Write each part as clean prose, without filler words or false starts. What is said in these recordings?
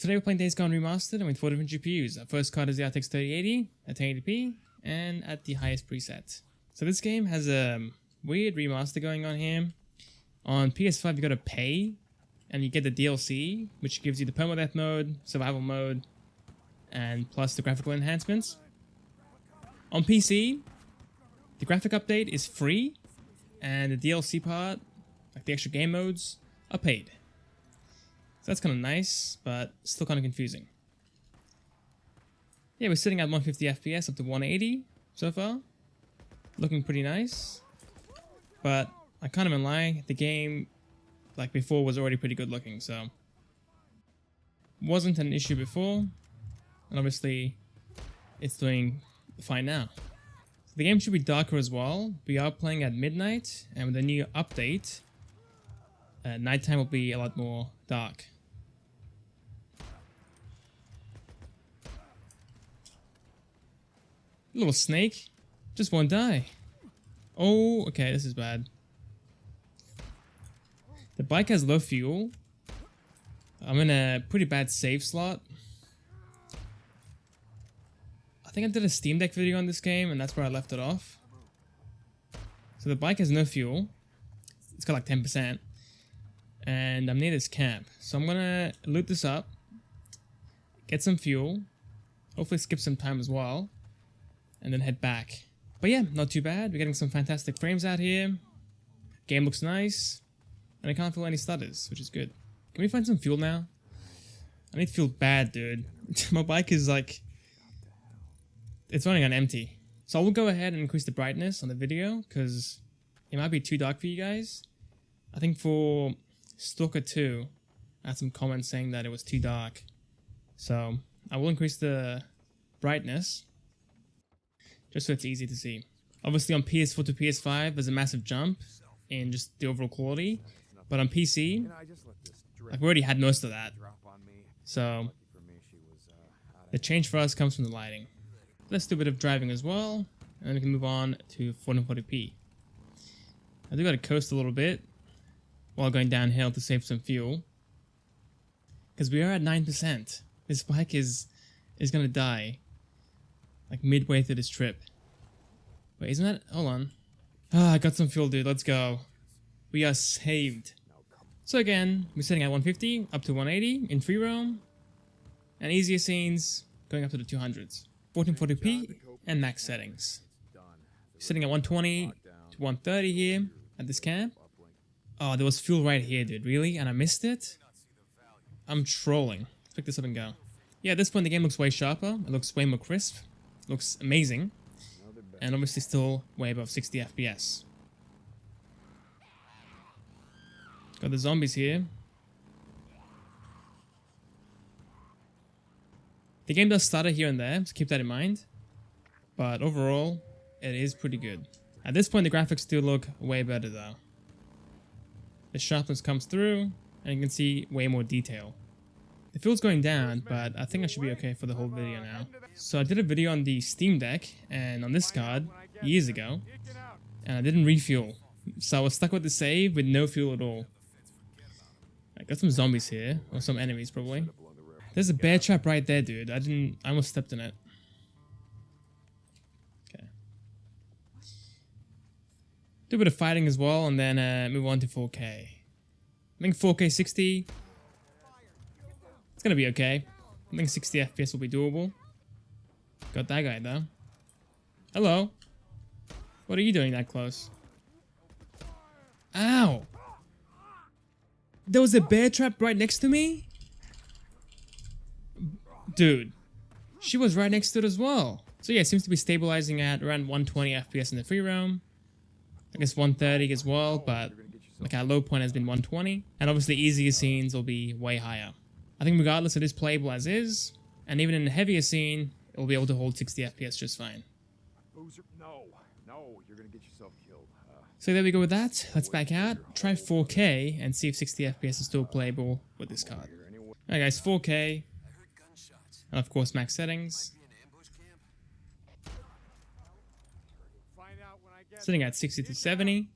Today we're playing Days Gone Remastered and with 4 different GPUs. Our first card is the RTX 3080 at 1080p and at the highest preset. So this game has a weird remaster going on here. On PS5 you gotta pay and you get the DLC, which gives you the permadeath mode, survival mode, and plus the graphical enhancements. On PC, the graphic update is free and the DLC part, like the extra game modes, are paid. So that's kind of nice, but still kind of confusing. Yeah, we're sitting at 150 FPS up to 180 so far. Looking pretty nice. But I can't even lie, the game, like before, was already pretty good looking, so wasn't an issue before, and obviously it's doing fine now. So the game should be darker as well. We are playing at midnight, and with the new update, nighttime will be a lot more dark. Little snake, just won't die. Oh, okay, this is bad. The bike has low fuel. I'm in a pretty bad save slot. I think I did a Steam Deck video on this game and that's where I left it off. So the bike has no fuel. It's got like 10%. And I'm near this camp. So I'm gonna loot this up. Get some fuel. Hopefully skip some time as well. And then head back. But yeah, not too bad. We're getting some fantastic frames out here. Game looks nice. And I can't feel any stutters, which is good. Can we find some fuel now? I need fuel bad, dude. My bike is like... it's running on empty. So I will go ahead and increase the brightness on the video, because it might be too dark for you guys. I think for Stalker 2, I had some comments saying that it was too dark. So I will increase the brightness, just so it's easy to see. Obviously on PS4 to PS5, there's a massive jump in just the overall quality. But on PC, like we already had most of that. So the change for us comes from the lighting. Let's do a bit of driving as well, and then we can move on to 440p. I do gotta coast a little bit while going downhill to save some fuel, because we are at 9%. This bike is gonna die like midway through this trip. Wait, isn't that? Hold on. Ah, I got some fuel, dude. Let's go. We are saved. So again, we're setting at 150 up to 180 in free roam, and easier scenes going up to the 200s. 1440p and max settings. Sitting at 120 to 130 here at this camp. Oh, there was fuel right here, dude. Really? And I missed it? I'm trolling. Let's pick this up and go. Yeah, at this point the game looks way sharper. It looks way more crisp. It looks amazing. And obviously still way above 60 FPS. Got the zombies here. The game does stutter here and there, so keep that in mind. But overall, it is pretty good. At this point, the graphics still look way better though. The sharpness comes through, and you can see way more detail. The fuel's going down, but I think I should be okay for the whole video now. So I did a video on the Steam Deck, and on this card, years ago, and I didn't refuel. So I was stuck with the save with no fuel at all. I got some zombies here, or some enemies probably. There's a bear trap right there, dude. I almost stepped in it. Okay. Do a bit of fighting as well, and then move on to 4K. I think 4K 60. It's gonna be okay. I think 60 FPS will be doable. Got that guy though. Hello. What are you doing that close? Ow! There was a bear trap right next to me? Dude, she was right next to it as well. So yeah, it seems to be stabilizing at around 120 FPS in the free roam. I guess 130 as well, but like our low point has been 120. And obviously easier scenes will be way higher. I think regardless it is playable as is, and even in a heavier scene, it will be able to hold 60 FPS just fine. No, you're gonna get yourself killed. So there we go with that. Let's back out, try 4K, and see if 60 FPS is still playable with this card. Alright guys, 4K. And of course max settings. Sitting at 60 to 70.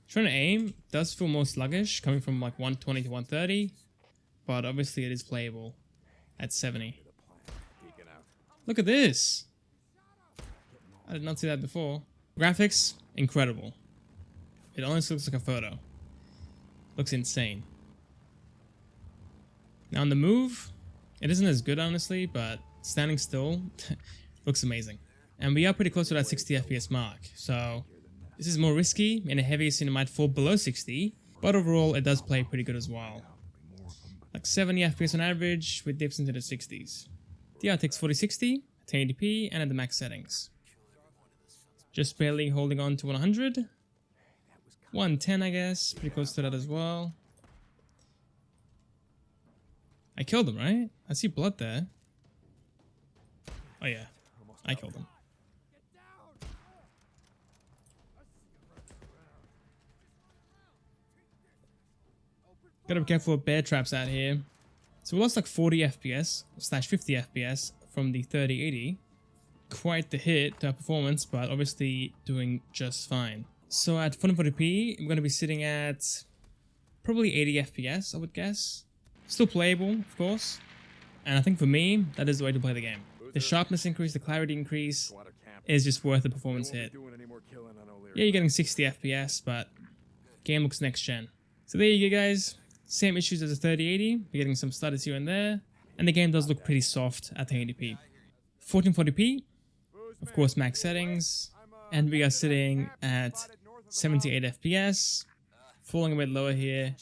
Trying to aim does feel more sluggish, coming from like 120 to 130. But obviously it is playable. at 70. Look at this. I did not see that before. Graphics, incredible. It honestly looks like a photo. Looks insane. Now on the move, it isn't as good honestly, but standing still looks amazing. And we are pretty close to that 60 FPS mark, so this is more risky. In a heavier scene it might fall below 60, but overall it does play pretty good as well. Like 70 FPS on average with dips into the 60s. The RTX 4060, 1080p, and at the max settings. Just barely holding on to 100. 110 I guess, pretty close to that as well. I killed him, right? I see blood there. Oh yeah, I killed him. Gotta be careful with bear traps out here. So we lost like 40 FPS / 50 FPS from the 3080. Quite the hit to our performance, but obviously doing just fine. So at 1440p, we're gonna be sitting at probably 80 FPS, I would guess. Still playable, of course. And I think for me, that is the way to play the game. The sharpness increase, the clarity increase is just worth the performance hit. Yeah, you're getting 60 FPS, but game looks next gen. So there you go, guys. Same issues as the 3080. You're getting some stutters here and there. And the game does look pretty soft at 1080p. 1440p, of course, max settings. And we are sitting at 78 FPS. Falling a bit lower here,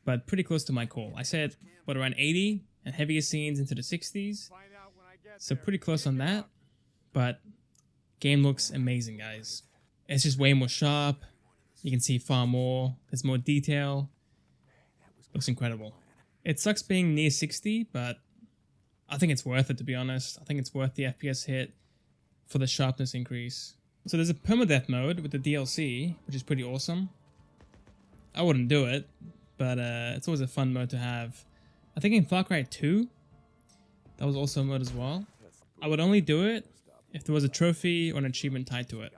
but pretty close to my call. I said, what, around 80 and heavier scenes into the 60s. So pretty close on that, but game looks amazing, guys. It's just way more sharp. You can see far more. There's more detail. Looks incredible. It sucks being near 60, but I think it's worth it, to be honest. I think it's worth the FPS hit for the sharpness increase. So there's a permadeath mode with the DLC, which is pretty awesome. I wouldn't do it, but it's always a fun mode to have. I think in Far Cry 2, that was also a mode as well. I would only do it if there was a trophy or an achievement tied to it.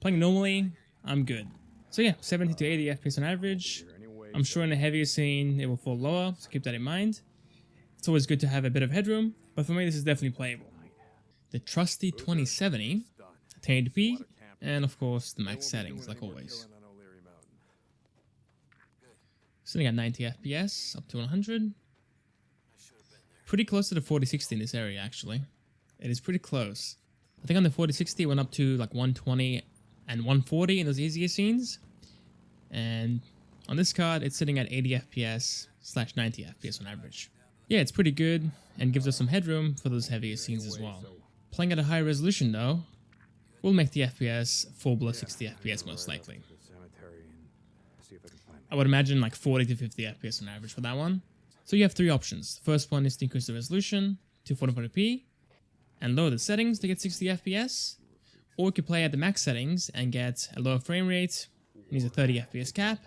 Playing normally, I'm good. So yeah, 70 to 80 FPS on average. I'm sure in a heavier scene it will fall lower, so keep that in mind. It's always good to have a bit of headroom, but for me this is definitely playable. The trusty 2070, 1080p, and of course the max settings like always. Sitting at 90 FPS, up to 100. Pretty close to the 4060 in this area actually. It is pretty close. I think on the 4060 it went up to like 120 and 140 in those easier scenes. And on this card it's sitting at 80 FPS / 90 FPS on average. Yeah, it's pretty good and gives us some headroom for those heavier scenes as well. Playing at a higher resolution though, will make the FPS fall below 60 FPS most likely. I would imagine like 40 to 50 FPS on average for that one. So you have three options. The first one is to increase the resolution to 1440p and lower the settings to get 60 FPS. Or you could play at the max settings and get a lower frame rate and use a 30 FPS cap.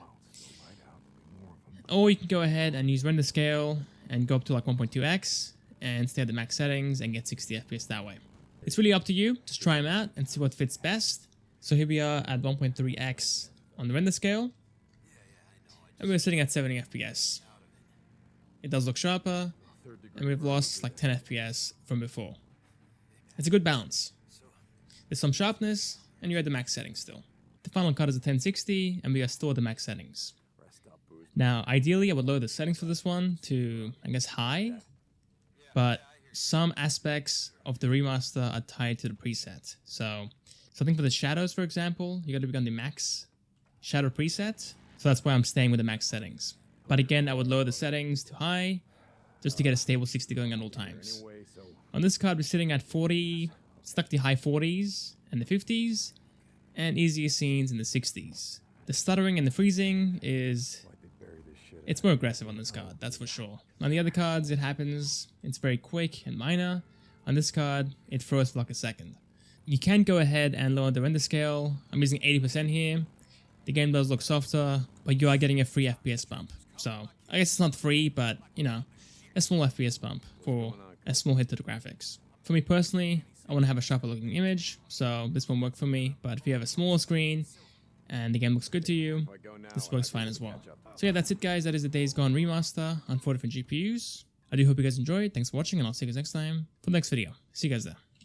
Or you can go ahead and use render scale and go up to like 1.2x and stay at the max settings and get 60 FPS that way. It's really up to you. Just try them out and see what fits best. So here we are at 1.3x on the render scale. And we're sitting at 70 FPS. It does look sharper, and we've lost like 10 FPS from before. It's a good balance. There's some sharpness, and you're at the max settings still. The final cut is a 1060, and we are still at the max settings. Now, ideally, I would lower the settings for this one to, I guess, high, but some aspects of the remaster are tied to the preset. So something for the shadows, for example, you got to be on the max shadow preset. So that's why I'm staying with the max settings. But again, I would lower the settings to high just to get a stable 60 going at all times. On this card, we're sitting at 40, stuck the high 40s and the 50s, and easier scenes in the 60s. The stuttering and the freezing it's more aggressive on this card, that's for sure. On the other cards, it happens, it's very quick and minor. On this card, it froze for like a second. You can go ahead and lower the render scale. I'm using 80% here. The game does look softer, but you are getting a free FPS bump. So, I guess it's not free, but, you know, a small FPS bump for a small hit to the graphics. For me personally, I want to have a sharper looking image, so this won't work for me, but if you have a smaller screen and the game looks good to you, this works fine as well. So yeah, that's it guys, that is the Days Gone remaster on 4 different GPUs. I do hope you guys enjoyed. Thanks for watching, and I'll see you guys next time for the next video. See you guys there.